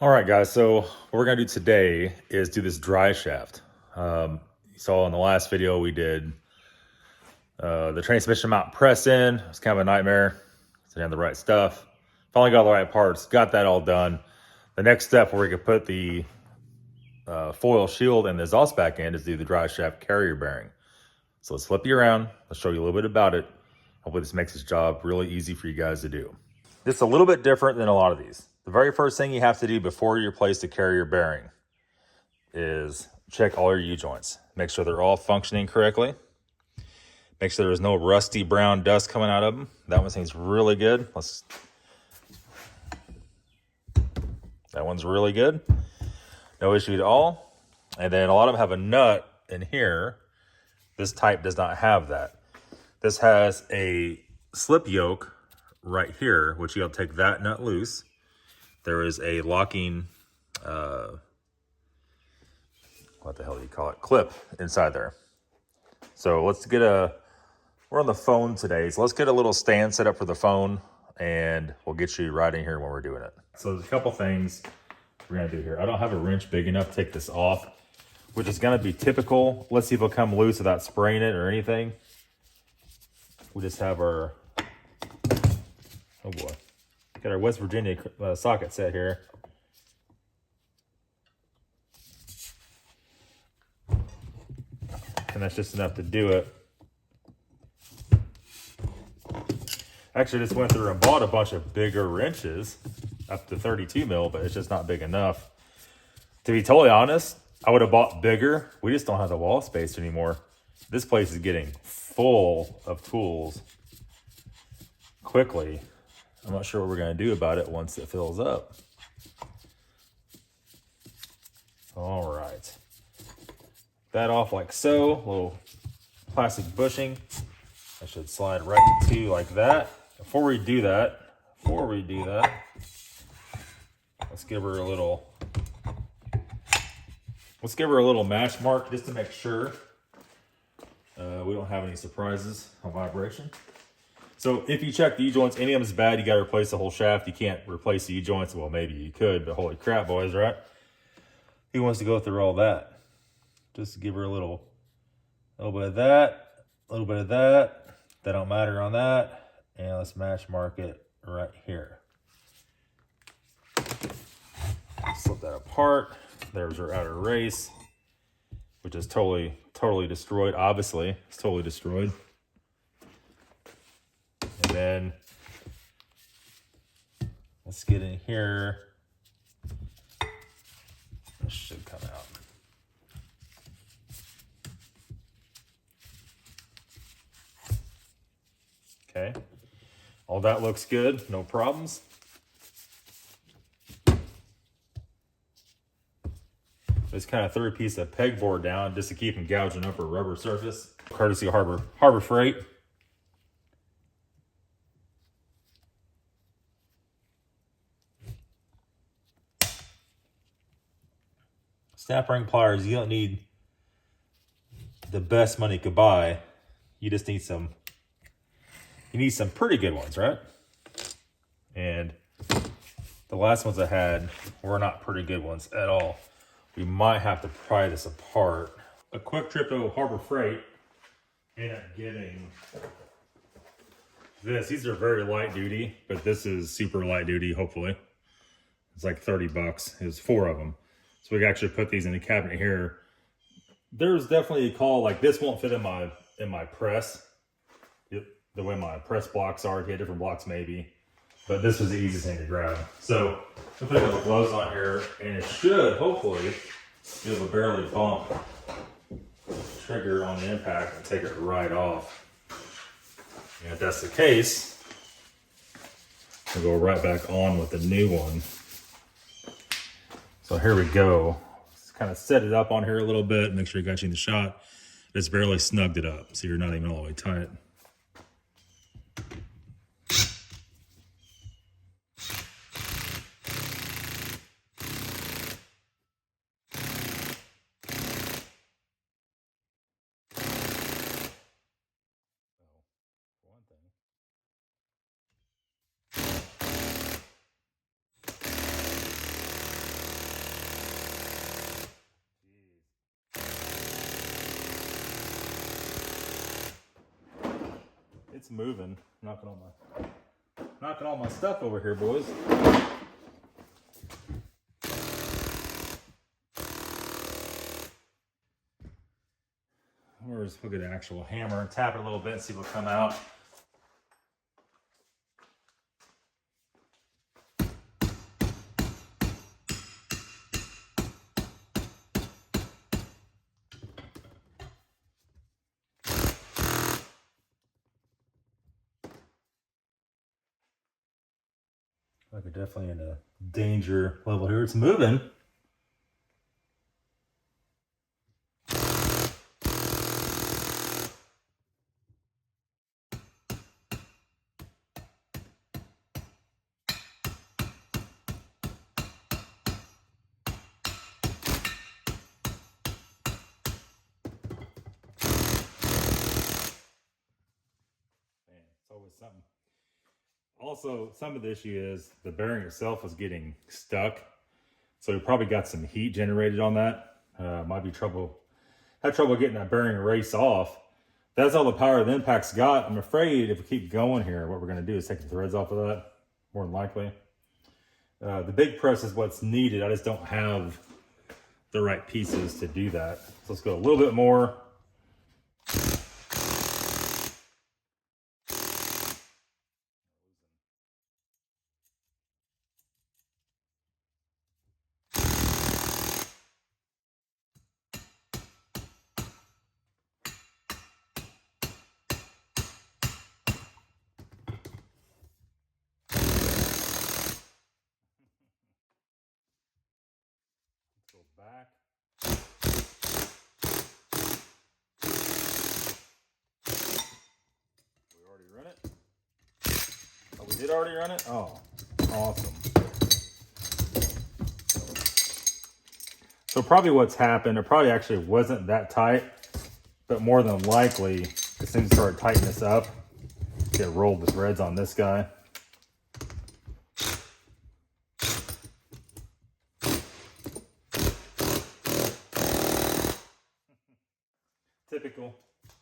All right, guys. So what we're gonna do today is do this drive shaft. You saw in the last video we did the transmission mount press in. It was kind of a nightmare. So I had the right stuff. Finally got the right parts. Got that all done. The next step where we could put the foil shield and the exhaust back in is do the drive shaft carrier bearing. So let's flip you around. Let's show you a little bit about it. Hopefully this makes this job really easy for you guys to do. This is a little bit different than a lot of these. The very first thing you have to do before you replace the carrier bearing is check all your U-joints. Make sure they're all functioning correctly. Make sure there's no rusty brown dust coming out of them. That one seems really good. That one's really good. No issue at all. And then a lot of them have a nut in here. This type does not have that. This has a slip yoke right here, which you gotta take that nut loose. There is a locking, what the hell do you call it? Clip inside there. So let's get we're on the phone today, so let's get a little stand set up for the phone and we'll get you right in here when we're doing it. So there's a couple things we're gonna do here. I don't have a wrench big enough to take this off, which is gonna be typical. Let's see if it'll come loose without spraying it or anything. We just have our, oh boy, got our West Virginia socket set here. And that's just enough to do it. Actually, I just went through and bought a bunch of bigger wrenches up to 32 mil, but it's just not big enough. To be totally honest, I would have bought bigger. We just don't have the wall space anymore. This place is getting full of tools quickly. I'm not sure what we're gonna do about it once it fills up. All right. That off like so, a little plastic bushing. I should slide right into like that. Before we do that, let's give her a little match mark just to make sure we don't have any surprises on vibration. So if you check the U-joints, any of them is bad, you gotta replace the whole shaft. You can't replace the U-joints. Well, maybe you could, but holy crap, boys, right? Who wants to go through all that? Just give her a little bit of that, a little bit of that. That don't matter on that. And let's match mark it right here. Slip that apart. There's our outer race, which is totally destroyed. Obviously, it's totally destroyed. And then let's get in here. This should come out. Okay, all that looks good, no problems. Just kind of threw a piece of pegboard down just to keep them gouging up her rubber surface, courtesy of Harbor Freight. Snap ring pliers, you don't need the best money you could buy. You just need some pretty good ones, right? And the last ones I had were not pretty good ones at all. We might have to pry this apart. A quick trip to Harbor Freight, ended up getting this. These are very light duty, but this is super light duty, hopefully. It's like 30 bucks. There's 4 of them. So we can actually put these in the cabinet here. There's definitely a call, like this won't fit in my press. The way my press blocks are, if you had different blocks maybe. But this was the easiest thing to grab. So I'm putting the gloves on here, and it should hopefully be able to barely bump the trigger on the impact and take it right off. And if that's the case, we'll go right back on with the new one. So here we go. Let's kind of set it up on here a little bit, make sure you got you in the shot. It's barely snugged it up, so you're not even all the way tight. It's moving. Knocking all my stuff over here, boys. We'll get an actual hammer and tap it a little bit and see what'll come out. Like we're definitely in a danger level here. It's moving. It's always something. Also, some of the issue is the bearing itself is getting stuck. So we probably got some heat generated on that. Might be have trouble getting that bearing race off. That's all the power the impact's got. I'm afraid if we keep going here, what we're gonna do is take the threads off of that, more than likely. The big press is what's needed. I just don't have the right pieces to do that. So let's go a little bit more. Go back. We already run it. Oh, we did already run it? Oh, awesome. So probably what's happened, it probably actually wasn't that tight, but more than likely, as soon as you start tightening this up, get rolled the threads on this guy.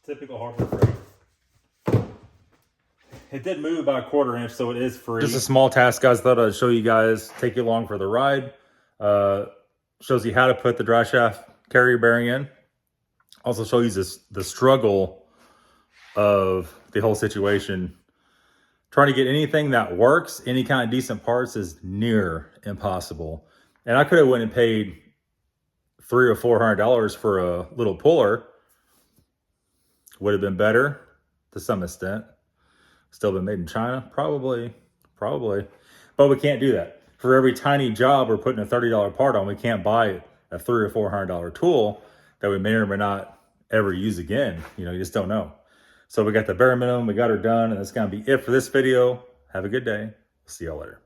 Typical Harbor Freight. It did move about a 1/4 inch, so it is free. Just a small task, guys. Thought I'd show you guys, take you along for the ride. Shows you how to put the dry shaft carrier bearing in. Also shows you the struggle of the whole situation. Trying to get anything that works, any kind of decent parts, is near impossible. And I could have went and paid $300 or $400 for a little puller. Would have been better to some extent. Still been made in China, probably. But we can't do that. For every tiny job we're putting a $30 part on, we can't buy a $300 or $400 tool that we may or may not ever use again. You know, you just don't know. So we got the bare minimum, we got her done, and that's gonna be it for this video. Have a good day. See y'all later.